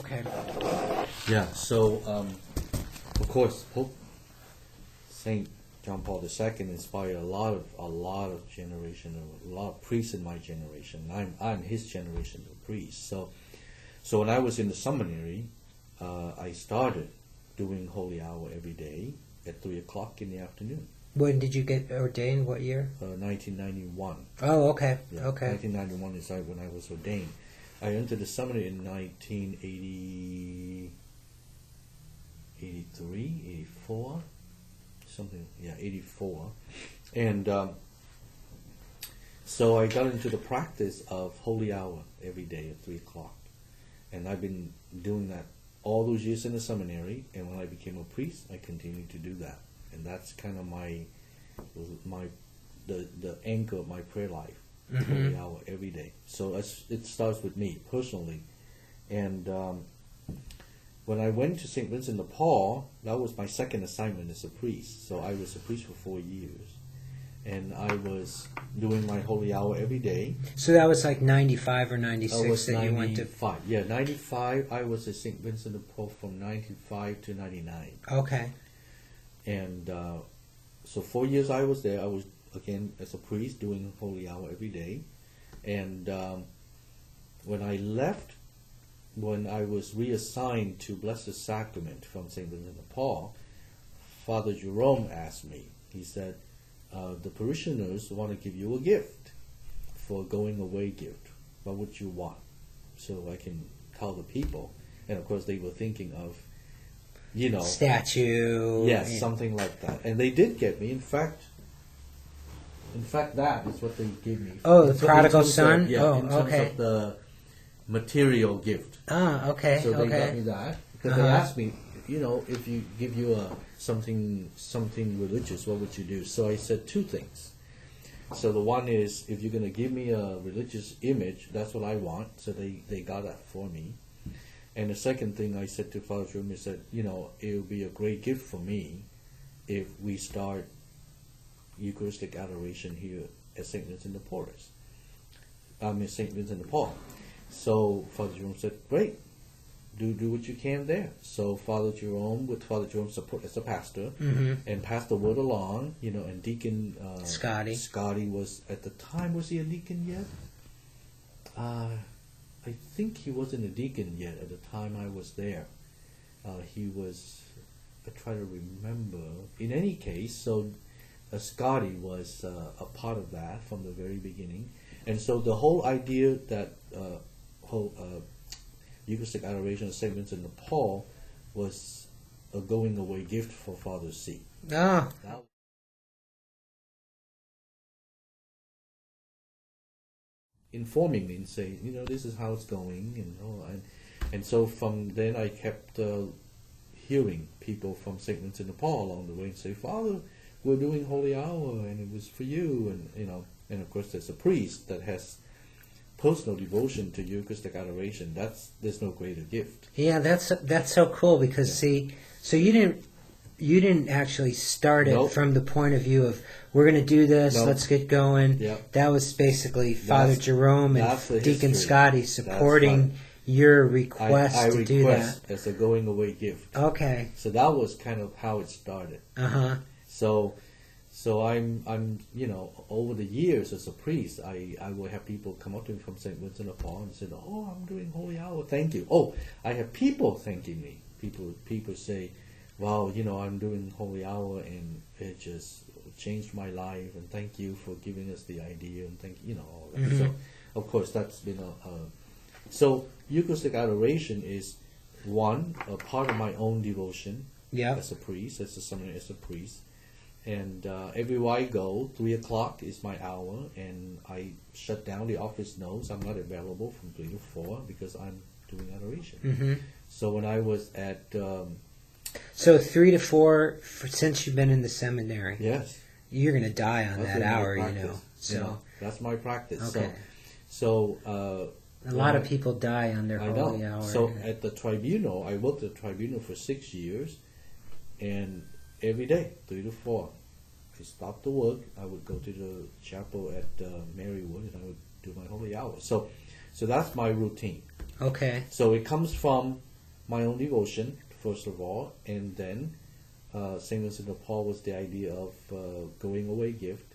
Okay. Yeah, so, of course, Pope St. John Paul II inspired a lot of generation, a lot of priests in my generation. I'm his generation of priests. So when I was in the seminary, I started doing Holy Hour every day at 3 o'clock in the afternoon. When did you get ordained? What year? 1991. Oh, okay. Yeah, Okay. 1991 is when I was ordained. I entered the seminary in 1980, 83, 84, something, 84. And so I got into the practice of Holy Hour every day at 3 o'clock. And I've been doing that all those years in the seminary, and when I became a priest, I continued to do that. And that's kind of the anchor of my prayer life, Holy Hour every day. So it starts with me personally. And when I went to St. Vincent de Paul, that was my second assignment as a priest. So I was a priest for 4 years. And I was doing my Holy Hour every day. So that was like 95 or 96 that you went to? 95. Yeah, 95. I was at St. Vincent de Paul from 95 to 99. Okay. And so 4 years I was there. I was, again, as a priest, doing Holy Hour every day. And when I left, when I was reassigned to Blessed Sacrament from St. Vincent de Paul, Father Jerome asked me, he said, the parishioners want to give you a gift for a going away gift. What would you want? So I can tell the people. And of course they were thinking of, statue. Yes, something like that. And they did get me. In fact, that is what they gave me. Oh, the prodigal son? In terms of the material gift. Ah, okay. So they got me that. Because they asked me, if you give you something religious, what would you do? So I said two things. So the one is, if you're going to give me a religious image, that's what I want. So they got that for me. And the second thing I said to Father Jerome is that, it would be a great gift for me if we start Eucharistic Adoration here at St. Vincent de Paul. St. Vincent de Paul. So Father Jerome said, great, do what you can there. So Father Jerome, with Father Jerome's support as a pastor, and passed the word along, and Deacon Scotty was, at the time, was he a deacon yet? I think he wasn't a deacon yet at the time I was there. He was, I try to remember. In any case, so Scotty was a part of that from the very beginning. And so the whole idea that Eucharistic Adoration of St. Vincent de Paul was a going away gift for Father C. Ah. Informing me and saying, this is how it's going, and so from then I kept hearing people from St. Vincent de Paul along the way and say, Father, we're doing Holy Hour and it was for you, and of course there's a priest that has personal devotion to Eucharistic Adoration. There's no greater gift. Yeah, that's so cool because so you didn't actually start it from the point of view of we're going to do this, let's get going. Yep. That was basically Father Jerome and Deacon history. Supporting your request to do that. As a going away gift. Okay. So that was kind of how it started. So I'm over the years as a priest, I will have people come up to me from St. Vincent de Paul and say, oh, I'm doing Holy Hour, thank you. Oh, I have people thanking me. People say, wow, I'm doing Holy Hour and it just changed my life, and thank you for giving us the idea, and all that. So, of course, that's been so Eucharistic Adoration is a part of my own devotion as a priest, as a seminary, as a priest. And everywhere I go, 3 o'clock is my hour, and I shut down. The office knows I'm not available from 3 to 4 because I'm doing adoration. So when I was at... so 3 to 4, since you've been in the seminary, yes, you're going to die on that hour, So that's my practice. Okay. So a lot of people die on their Holy Hour. So at the tribunal, I worked at the tribunal for 6 years, and every day, 3 to 4, I stopped the work. I would go to the chapel at Marywood, and I would do my Holy Hour. So that's my routine. Okay. So it comes from my own devotion, first of all, and then St. Vincent de Paul was the idea of going away gift.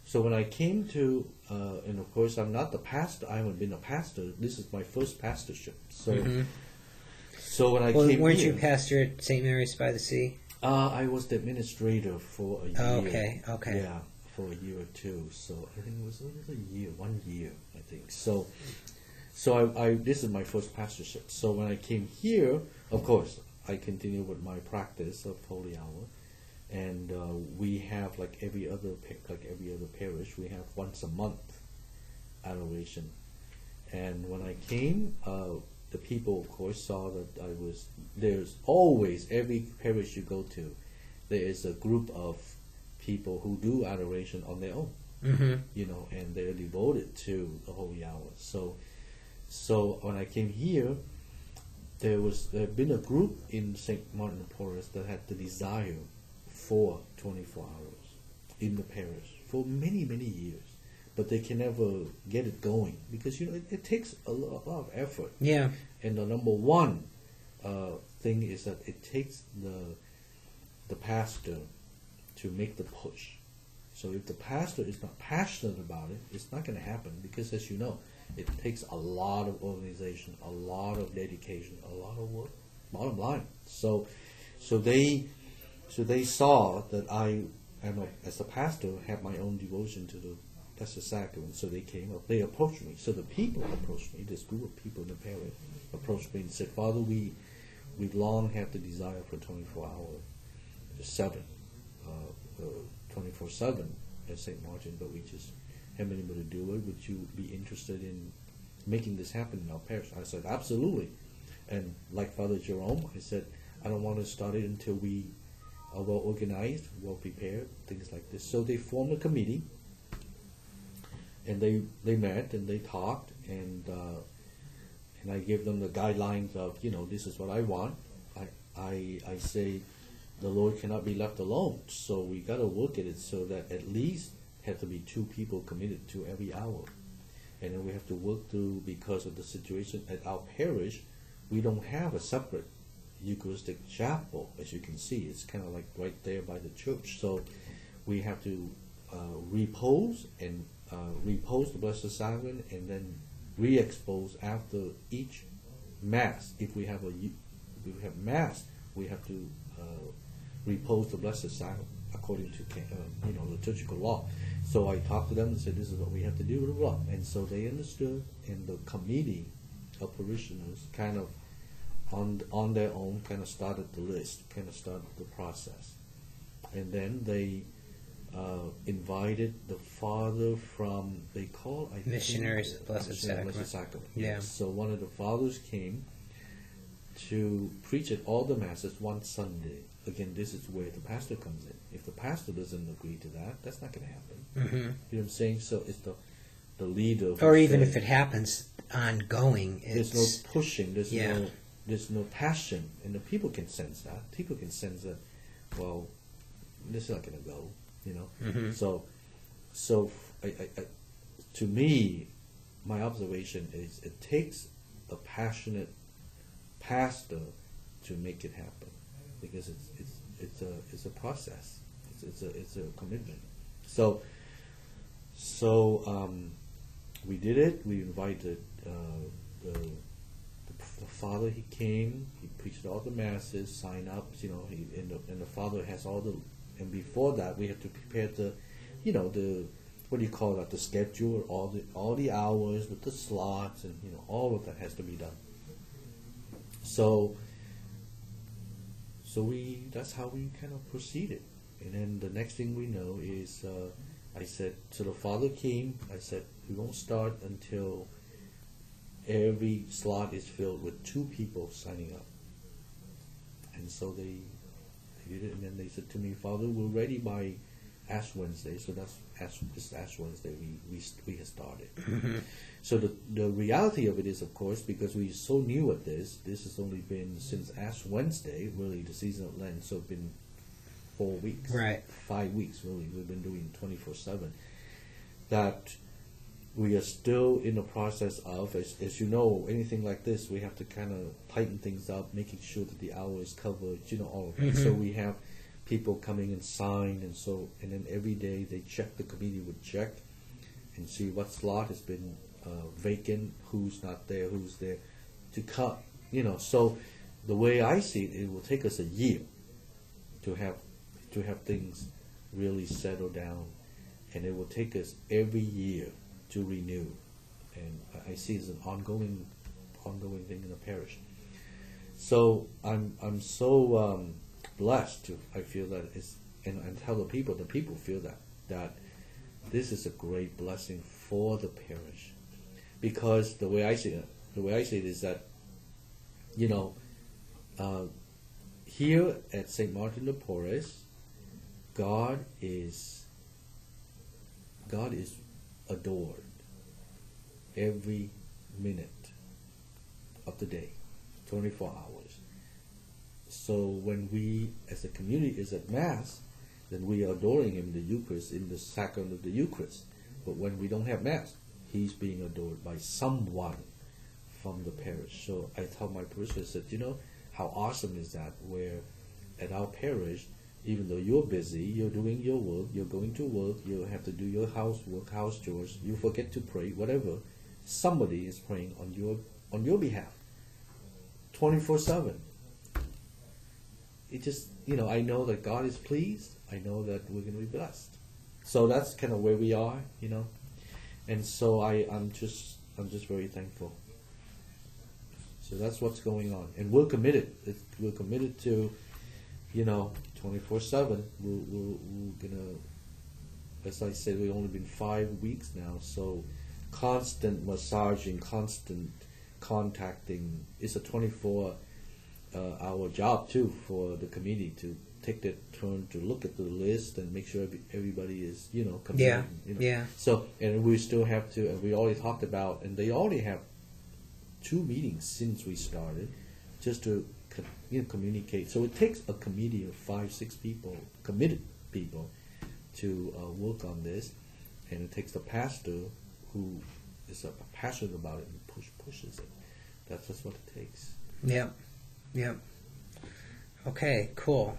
So when I came to, and of course I'm not the pastor, I haven't been a pastor, this is my first pastorship. So so when I came weren't here, you pastor at St. Mary's by the Sea? I was the administrator for a year. Okay. Yeah, for a year or two. So I think it was a year, 1 year, I think. So I this is my first pastorship. So when I came here, of course, I continued with my practice of Holy Hour, and we have like every other parish, we have once a month adoration. And when I came, the people, of course, saw that I was. There's always, every parish you go to, there is a group of people who do adoration on their own, and they're devoted to the Holy Hour. So when I came here, there had been a group in St. Martin de Porres that had the desire for 24 hours in the parish for many, many years. But they can never get it going because it takes a lot of effort. Yeah. And the number one thing is that it takes the pastor to make the push. So if the pastor is not passionate about it, it's not going to happen because, as you know, it takes a lot of organization, a lot of dedication, a lot of work. Bottom line. So they saw that I, as a pastor, have my own devotion to the Blessed Sacrament. So they came up. They approached me. So the people approached me. This group of people in the parish approached me and said, "Father, we long had the desire for 24-hour, 24/7 at St. Martin, but we just haven't been able to do it. Would you be interested in making this happen in our parish?" I said, "Absolutely." And like Father Jerome, I said, "I don't want to start it until we are well organized, well prepared, things like this." So they formed a committee, and they met and they talked, and I gave them the guidelines of, this is what I want. I say the Lord cannot be left alone, so we got to work at it so that at least have to be 2 people committed to every hour. And then we have to work through, because of the situation at our parish, we don't have a separate Eucharistic chapel. As you can see, it's kind of like right there by the church. So we have to repose the Blessed Sacrament, and then re-expose after each Mass. If we have Mass, we have to repose the Blessed Sacrament according to liturgical law. So I talked to them and said, "This is what we have to do," blah, blah, blah. And so they understood, and the committee of parishioners kind of on their own kind of started the list, kind of started the process. And then they invited the father from, they call, I Missionaries think, of Blessed Sacrament. Yeah. So one of the fathers came to preach at all the Masses one Sunday. Again, this is where the pastor comes in. If the pastor doesn't agree to that, that's not going to happen. You know what I'm saying? So it's the leader. Or even if it happens ongoing, there's no pushing. There's no passion, and the people can sense that. People can sense that. Well, this is not going to go. So I, to me, my observation is it takes a passionate pastor to make it happen, because it's a process. It's a commitment. So we did it. We invited the father. He came. He preached all the Masses, sign ups. And the father has all the. And before that, we have to prepare the what do you call that? The schedule, all the hours with the slots, and all of that has to be done. So that's how we kind of proceeded. And then the next thing we know is I said, so the father came. I said, we won't start until every slot is filled with 2 people signing up. And so they did it, and then they said to me, "Father, we're ready by Ash Wednesday." So that's this Ash Wednesday we had started. So the reality of it is, of course, because we're so new at this has only been since Ash Wednesday, really, the season of Lent. So it's been 4 weeks, right? 5 weeks, really. We've been doing 24/7. That we are still in the process of, as you know, anything like this, we have to kind of tighten things up, making sure that the hour is covered, all of that. Mm-hmm. So we have people coming and sign, and then every day the committee would check and see what slot has been vacant, who's not there, who's there, to cut, So the way I see it, it will take us a year to have things really settle down, and it will take us every year to renew, and I see it as an ongoing thing in the parish. So I'm so blessed I feel that and tell the people feel that this is a great blessing for the parish, because the way I see it is that here at St. Martin de Porres, God is adored every minute of the day, 24 hours. So when we as a community is at Mass, then we are adoring Him in the Eucharist, in the sacrament of the Eucharist. But when we don't have Mass, He's being adored by someone from the parish. So I tell my parishioners that, how awesome is that, where at our parish, even though you're busy, you're doing your work, you're going to work, you have to do your housework, house chores, you forget to pray, whatever, somebody is praying on your behalf, 24/7. It just, I know that God is pleased. I know that we're going to be blessed. So that's kind of where we are, and so I'm just very thankful. So that's what's going on, and we're committed. We're committed to, 24/7. We're gonna, as I said, we've only been 5 weeks now, so constant massaging, constant contacting. It's a 24-hour job too for the committee to take their turn to look at the list and make sure everybody is, committed. Yeah. Yeah. So, and we still have to, and we already talked about, and they already have 2 meetings since we started, just to communicate. So it takes a committee of 5-6 people, committed people, to work on this, and it takes the pastor who is passionate about it and pushes it. That's just what it takes. Yep. Okay, cool.